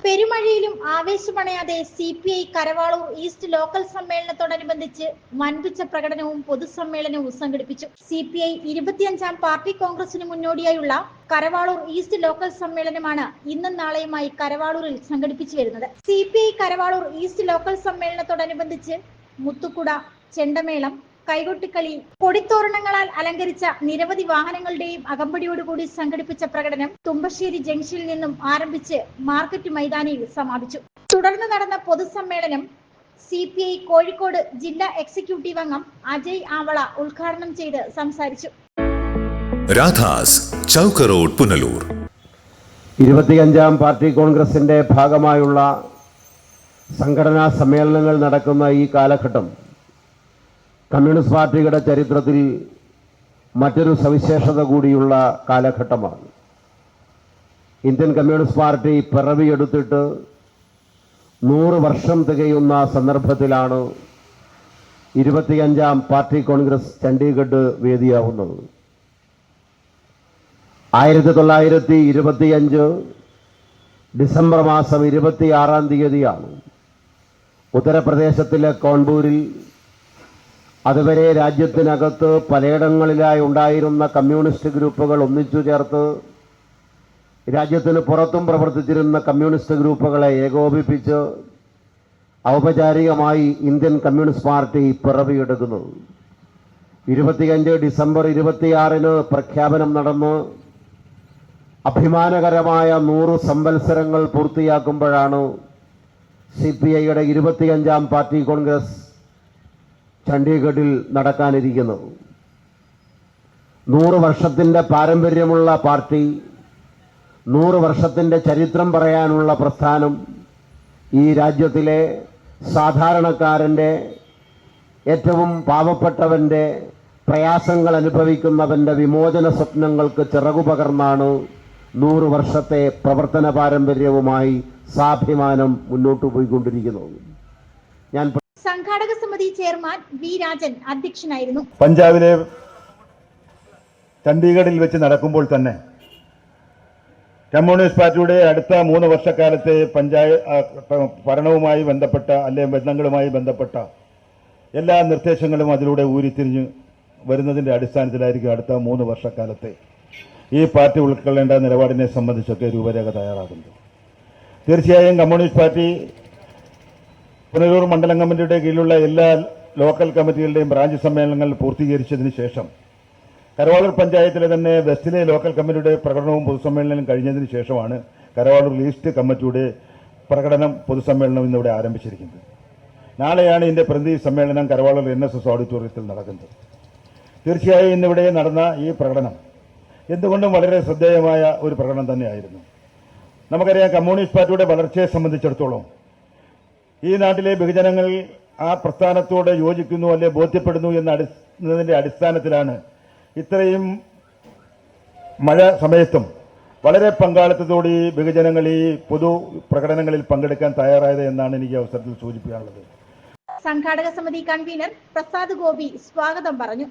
പെരുമഴയിലും ആവേശമണയാതെ CPI Karavaloor east local സമ്മേളനത്തോടനുബന്ധിച്ച് വൻപിച്ച പ്രകടനവും പൊതുസമ്മേളനവും സംഘടിപ്പിച്ചു. CPI 25ാം party കോൺഗ്രസിന് മുന്നോടിയായുള്ള കരവാളൂർ ഈസ്റ്റ് ലോക്കൽ സമ്മേളനമാണ് ഇന്നും നാളെയുമായി കരവാളൂരിൽ സംഘടിപ്പിച്ചു വരുന്നത്. CPI കരവാളൂർ ഈസ്റ്റ് ലോക്കൽ സമ്മേളനത്തോടനുബന്ധിച്ച് മുത്തുക്കുട, ചെണ്ടമേളം, കൈകൊട്ടിക്കളി, കൊടിത്തോരണങ്ങളാൽ അലങ്കരിച്ച നിരവധി വാഹനങ്ങളുടെയും അകമ്പടിയോടുകൂടി സംഘടിപ്പിച്ച പ്രകടനം തുമ്പശ്ശേരി ജംഗ്ഷനിൽ നിന്നും ആരംഭിച്ച് മാർക്കറ്റ് മൈതാനിയിൽ സമാപിച്ചു. തുടർന്ന് നടന്ന പൊതുസമ്മേളനം CPI കോഴിക്കോട് ജില്ലാ എക്സിക്യൂട്ടീവ് അംഗം അജയ് ആവള ഉദ്ഘാടനം ചെയ്ത് സംസാരിച്ചു. രാധാസ് ചൗക്ക് റോഡ്, പുനലൂർ. 25ാം പാർട്ടി കോൺഗ്രസിന്റെ ഭാഗമായുള്ള സംഘടനാ സമ്മേളനങ്ങൾ നടക്കുന്ന ഈ കാലഘട്ടം കമ്മ്യൂണിസ്റ്റ് പാർട്ടിയുടെ ചരിത്രത്തിൽ മറ്റൊരു സവിശേഷത കൂടിയുള്ള കാലഘട്ടമാണ്. ഇന്ത്യൻ കമ്മ്യൂണിസ്റ്റ് പാർട്ടി പിറവിയെടുത്തിട്ട് 100 വർഷം തികയുന്ന സന്ദർഭത്തിലാണ് 25ാം പാർട്ടി കോൺഗ്രസ് ചണ്ഡീഗഡ് വേദിയാവുന്നത്. 1925 ഡിസംബർ മാസം 26-ാം തീയതിയാണ് ഉത്തർപ്രദേശത്തിലെ കാൺപൂരിൽ അതുവരെ രാജ്യത്തിനകത്ത് പലയിടങ്ങളിലായി ഉണ്ടായിരുന്ന കമ്മ്യൂണിസ്റ്റ് ഗ്രൂപ്പുകൾ ഒന്നിച്ചു ചേർത്ത് രാജ്യത്തിന് പുറത്തും പ്രവർത്തിച്ചിരുന്ന കമ്മ്യൂണിസ്റ്റ് ഗ്രൂപ്പുകളെ ഏകോപിപ്പിച്ച് ഔപചാരികമായി ഇന്ത്യൻ കമ്മ്യൂണിസ്റ്റ് പാർട്ടി പിറവിയെടുക്കുന്നത്. 25 ഡിസംബർ 26-ന് പ്രഖ്യാപനം നടന്ന് അഭിമാനകരമായ 100 സംവത്സരങ്ങൾ പൂർത്തിയാക്കുമ്പോഴാണ് CPIയുടെ 25ാം പാർട്ടി കോൺഗ്രസ് ചണ്ഡീഗഡിൽ നടക്കാനിരിക്കുന്നത്. 100 വർഷത്തിന്റെ പാരമ്പര്യമുള്ള പാർട്ടി, 100 വർഷത്തിന്റെ ചരിത്രം പറയാനുള്ള പ്രസ്ഥാനം ഈ രാജ്യത്തിലെ സാധാരണക്കാരന്റെ, ഏറ്റവും പാവപ്പെട്ടവന്റെ, പ്രയാസങ്ങൾ അനുഭവിക്കുന്നവന്റെ വിമോചന സ്വപ്നങ്ങൾക്ക് ചിറകുപകർന്നാണ് 100 വർഷത്തെ പ്രവർത്തന പാരമ്പര്യവുമായി സ്വാഭിമാനം മുന്നോട്ട് പോയിക്കൊണ്ടിരിക്കുന്നത്. ഞാൻ സംഘാടക സമിതി ചെയർമാൻ വി രാജൻ അധ്യക്ഷനായിരുന്നു. പഞ്ചാബിലെ ചണ്ഡീഗഡിൽ വെച്ച് നടക്കുമ്പോൾ തന്നെ കമ്മ്യൂണിസ്റ്റ് പാർട്ടിയുടെ അടുത്ത 3 വർഷക്കാലത്തെ ഭരണവുമായി ബന്ധപ്പെട്ട അല്ലെങ്കിൽ ബന്ധങ്ങളുമായി ബന്ധപ്പെട്ട എല്ലാ നിർദ്ദേശങ്ങളും അതിലൂടെ ഊരിത്തിരിഞ്ഞ് വരുന്നതിന്റെ അടിസ്ഥാനത്തിലായിരിക്കും അടുത്ത 3 വർഷക്കാലത്തെ ഈ പാർട്ടി ഉൾക്കൊള്ളേണ്ട നിലപാടിനെ സംബന്ധിച്ചൊക്കെ രൂപരേഖ തയ്യാറാകുന്നത്. തീർച്ചയായും കമ്മ്യൂണിസ്റ്റ് പാർട്ടി പുനലൂർ മണ്ഡലം കമ്മിറ്റിയുടെ കീഴിലുള്ള എല്ലാ ലോക്കൽ കമ്മിറ്റികളുടെയും ബ്രാഞ്ച് സമ്മേളനങ്ങൾ പൂർത്തീകരിച്ചതിന് ശേഷം കരവാളൂർ പഞ്ചായത്തിലെ തന്നെ വെസ്റ്റിലെ ലോക്കൽ കമ്മിറ്റിയുടെ പ്രകടനവും പൊതുസമ്മേളനവും കഴിഞ്ഞതിന് ശേഷമാണ് കരവാളൂർ ഈസ്റ്റ് കമ്മിറ്റിയുടെ പ്രകടനം പൊതുസമ്മേളനം ഇന്നിവിടെ ആരംഭിച്ചിരിക്കുന്നത്. നാളെയാണ് ഇതിന്റെ പ്രതിനിധി സമ്മേളനം കരവാളൂർ NSS ഓഡിറ്റോറിയത്തിൽ നടക്കുന്നത്. തീർച്ചയായും ഇന്നിവിടെ നടന്ന ഈ പ്രകടനം എന്തുകൊണ്ടും വളരെ ശ്രദ്ധേയമായ ഒരു പ്രകടനം തന്നെയായിരുന്നു. നമുക്കറിയാം, കമ്മ്യൂണിസ്റ്റ് പാർട്ടിയുടെ വളർച്ചയെ സംബന്ധിച്ചിടത്തോളം ഈ നാട്ടിലെ ബഹുജനങ്ങൾ ആ പ്രസ്ഥാനത്തോട് യോജിക്കുന്നു അല്ലെ ബോധ്യപ്പെടുന്നു എന്നതിന്റെ അടിസ്ഥാനത്തിലാണ് ഇത്രയും മഴ സമയത്തും വളരെ പങ്കാളിത്തത്തോടെ ഈ ബഹുജനങ്ങൾ ഈ പൊതു പ്രകടനങ്ങളിൽ പങ്കെടുക്കാൻ തയ്യാറായത് എന്നാണ് എനിക്ക് അവസരത്തിൽ സൂചിപ്പിക്കാനുള്ളത്. സംഘാടക സമിതി കൺവീനർ പ്രസാദ് ഗോപി സ്വാഗതം പറഞ്ഞു.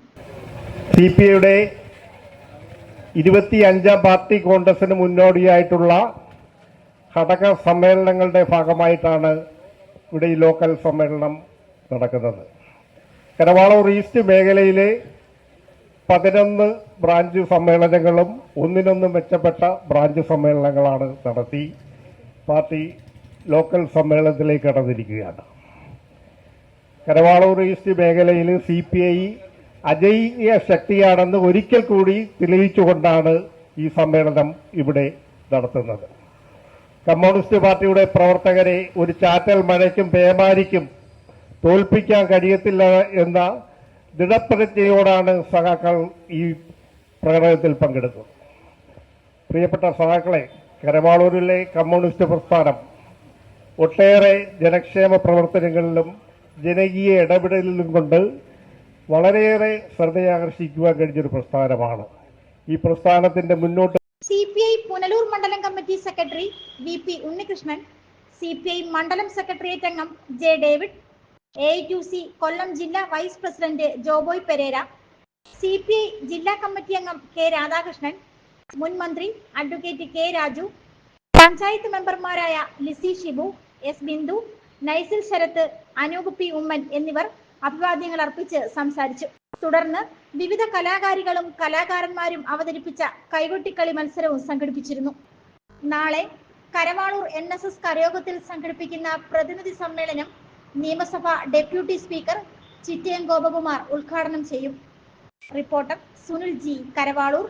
CPIയുടെ 25ാം പാർട്ടി കോൺഗ്രസിന് മുന്നോടിയായിട്ടുള്ള ഘടക സമ്മേളനങ്ങളുടെ ഭാഗമായിട്ടാണ് ഇവിടെ ഈ ലോക്കൽ സമ്മേളനം നടക്കുന്നത്. കരവാളൂർ ഈസ്റ്റ് മേഖലയിലെ 11 ബ്രാഞ്ച് സമ്മേളനങ്ങളും ഒന്നിനൊന്ന് മെച്ചപ്പെട്ട ബ്രാഞ്ച് സമ്മേളനങ്ങളാണ് നടത്തി പാർട്ടി ലോക്കൽ സമ്മേളനത്തിലേക്ക് കടന്നിരിക്കുകയാണ്. കരവാളൂർ ഈസ്റ്റ് മേഖലയിൽ CPI അജയ്യ ശക്തിയാണെന്ന് ഒരിക്കൽ കൂടി തെളിയിച്ചുകൊണ്ടാണ് ഈ സമ്മേളനം ഇവിടെ നടത്തുന്നത്. കമ്മ്യൂണിസ്റ്റ് പാർട്ടിയുടെ പ്രവർത്തകരെ ഒരു ചാറ്റൽ മഴയ്ക്കും പേമാരിക്കും തോൽപ്പിക്കാൻ കഴിയത്തില്ല എന്ന ദൃഢപ്രതിജ്ഞയോടാണ് സഖാക്കൾ ഈ പ്രകടനത്തിൽ പങ്കെടുത്തത്. പ്രിയപ്പെട്ട സഖാക്കളെ, കരവാളൂരിലെ കമ്മ്യൂണിസ്റ്റ് പ്രസ്ഥാനം ഒട്ടേറെ ജനക്ഷേമ പ്രവർത്തനങ്ങളിലും ജനകീയ ഇടപെടലിലും കൊണ്ട് വളരെയേറെ ശ്രദ്ധയാകർഷിക്കുവാൻ കഴിഞ്ഞൊരു പ്രസ്ഥാനമാണ്. ഈ പ്രസ്ഥാനത്തിന്റെ മുന്നോട്ട് CPI പുനലൂർ മണ്ഡലം committee secretary VP Unnikrishnan, CPI മണ്ഡലം സെക്രട്ടേറിയറ്റ് അംഗം J. ഡേവിഡ്, AITUC കൊല്ലം ജില്ലാ vice president Joboy Perera, CPI ജില്ലാ കമ്മിറ്റി അംഗം K രാധാകൃഷ്ണൻ, മുൻ മന്ത്രി അഡ്വക്കേറ്റ് K രാജു, പഞ്ചായത്ത് മെമ്പർമാരായ ലിസി ഷിബു, S ബിന്ദു, നൈസിൽ ശരത്ത്, അനൂപ് P ഉമ്മൻ എന്നിവർ അഭിവാദ്യങ്ങൾ അർപ്പിച്ച് സംസാരിച്ചു. തുടർന്ന് വിവിധ കലാകാരികളും കലാകാരന്മാരും അവതരിപ്പിച്ച കൈകൊട്ടിക്കളി മത്സരവും സംഘടിപ്പിച്ചിരുന്നു. നാളെ കരവാളൂർ NSS കരയോഗത്തിൽ സംഘടിപ്പിക്കുന്ന പ്രതിനിധി സമ്മേളനം നിയമസഭ ഡെപ്യൂട്ടി സ്പീക്കർ ചിറ്റയം ഗോപകുമാർ ഉദ്ഘാടനം ചെയ്യും. Reporter Sunil G, Karavalur.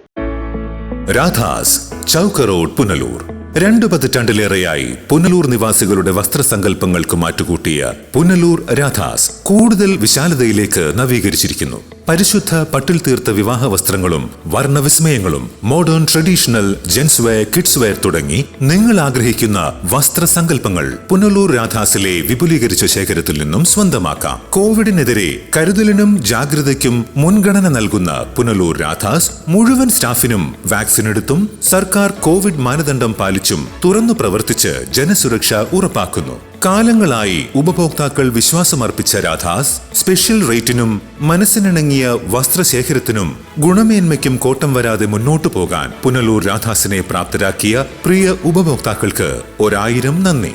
Radhas, Chowk road, Punalur. 2 പതിറ്റാണ്ടിലേറെയായി പുനലൂർ നിവാസികളുടെ വസ്ത്രസങ്കല്പങ്ങൾക്ക് മാറ്റുകൂട്ടിയ പുനലൂർ രാധാസ് കൂടുതൽ വിശാലതയിലേക്ക് നവീകരിച്ചിരിക്കുന്നു. പരിശുദ്ധ പട്ടിൽ തീർത്ത വിവാഹ വസ്ത്രങ്ങളും വർണ്ണവിസ്മയങ്ങളും modern traditional gents wear, kids wear തുടങ്ങി നിങ്ങൾ ആഗ്രഹിക്കുന്ന വസ്ത്രസങ്കല്പങ്ങൾ പുനലൂർ രാധാസിലെ വിപുലീകരിച്ച ശേഖരത്തിൽ നിന്നും സ്വന്തമാക്കാം. കോവിഡിനെതിരെ കരുതലിനും ജാഗ്രതയ്ക്കും മുൻഗണന നൽകുന്ന പുനലൂർ രാധാസ് മുഴുവൻ സ്റ്റാഫിനും വാക്സിൻ എടുത്തും സർക്കാർ കോവിഡ് മാനദണ്ഡം പാലിച്ചും തുറന്നു പ്രവർത്തിച്ച് ജനസുരക്ഷ ഉറപ്പാക്കുന്നു. കാലങ്ങളായി ഉപഭോക്താക്കൾ വിശ്വാസമർപ്പിച്ച രാധാസ് സ്പെഷ്യൽ റേറ്റിനും മനസ്സിനിണങ്ങിയ വസ്ത്രശേഖരത്തിനും ഗുണമേന്മയ്ക്കും കോട്ടം വരാതെ മുന്നോട്ടു പോകാൻ പുനലൂർ രാധാസിനെ പ്രാപ്തരാക്കിയ പ്രിയ ഉപഭോക്താക്കൾക്ക് 1000 നന്ദി.